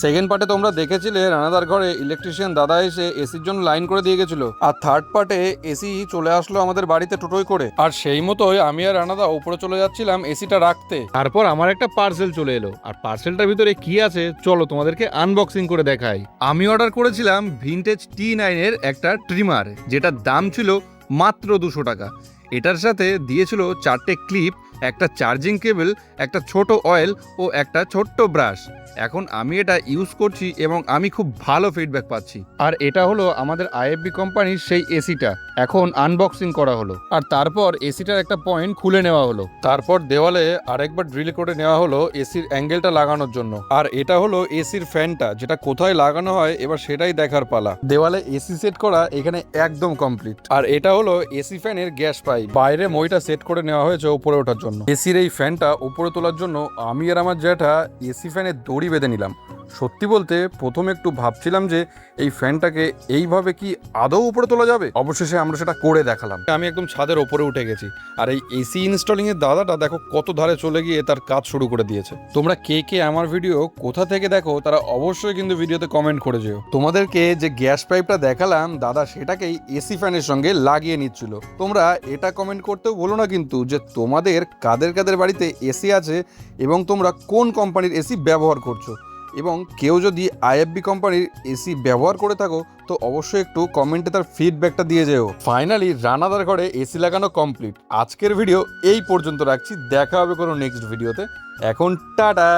Second পার্টে তোমরা দেখেছিলে রানাদার ঘরে ইলেকট্রিশিয়ান দাদা এসে এসির জন্য লাইন করে দিয়ে গেছিল, আর থার্ড পার্টে এসি চলে আসলো আমাদের বাড়িতে টোটোই করে। আর সেই মতোই আমি আর রানাদা উপরে চলে যাচ্ছিলাম এসিটা রাখতে। তারপর আমার একটা পার্সেল চলে এলো, আর পার্সেলটার ভিতরে কি আছে চলো তোমাদেরকে আনবক্সিং করে দেখাই। আমি অর্ডার করেছিলাম ভিনটেজ T9 এর একটা ট্রিমার, যেটার দাম ছিল মাত্র 200 টাকা। এটার সাথে দিয়েছিল 4টে ক্লিপ, একটা চার্জিং কেবল, একটা ছোট অয়েল ও একটা ছোট্ট ব্রাশ। এখন আমি এটা ইউজ করছি এবং আমি খুব ভালো ফিডব্যাক পাচ্ছি। আর এটা হলো আমাদের IFB কোম্পানির সেই এসিটা। এখন আনবক্সিং করা হলো, আর তারপর এসিটার একটা পয়েন্ট খুলে নেওয়া হলো। তারপর দেওয়ালে আরেকবার ড্রিল করে নেওয়া হলো এসির অ্যাঙ্গেলটা লাগানোর জন্য। আর এটা হলো এসির ফ্যানটা, যেটা কোথায় লাগানো হয় এবার সেটাই দেখার পালা। দেওয়ালে এসি সেট করা এখানে একদম কমপ্লিট। আর এটা হলো এসি ফ্যানের গ্যাস পাইপ, বাইরে মইটা সেট করে নেওয়া হয়েছে উপরে ওঠার জন্য। এসির এই ফ্যানটা উপরে তোলার জন্য আমি আর আমার জ্যাঠা এসি ফ্যানের দড়ি বেঁধে নিলাম। সত্যি বলতে প্রথমে একটু ভাবছিলাম যে এই ফ্যানটাকে এইভাবে কি আদৌ উপরে তোলা যাবে, অবশেষে আমরা সেটা করে দেখালাম। আমি একদম ছাদের ওপরে উঠে গেছি, আর এই এসি ইনস্টলিং এর দাদাটা দেখো কত ধারে চলে গিয়ে তার কাজ শুরু করে দিয়েছে। তোমরা কে কে আমার ভিডিও কোথা থেকে দেখো তারা অবশ্যই কিন্তু ভিডিওতে কমেন্ট করে যেও। তোমাদেরকে যে গ্যাস পাইপটা দেখালাম দাদা সেটাকেই এসি ফ্যানের সঙ্গে লাগিয়ে নিচ্ছিল। তোমরা এটা কমেন্ট করতেও বলো না কিন্তু যে তোমাদের কাদের কাদের বাড়িতে এসি আছে এবং তোমরা কোন কোম্পানির এসি ব্যবহার করছো, এবং কেউ যদি IFB কোম্পানির এসি ব্যবহার করে থাকো তো অবশ্যই একটু কমেন্টে তার ফিডব্যাকটা দিয়ে যেও। ফাইনালি রানাদার ঘরে এসি লাগানো কমপ্লিট। আজকের ভিডিও এই পর্যন্ত রাখছি, দেখা হবে কোনো নেক্সট ভিডিওতে। এখন টাটা।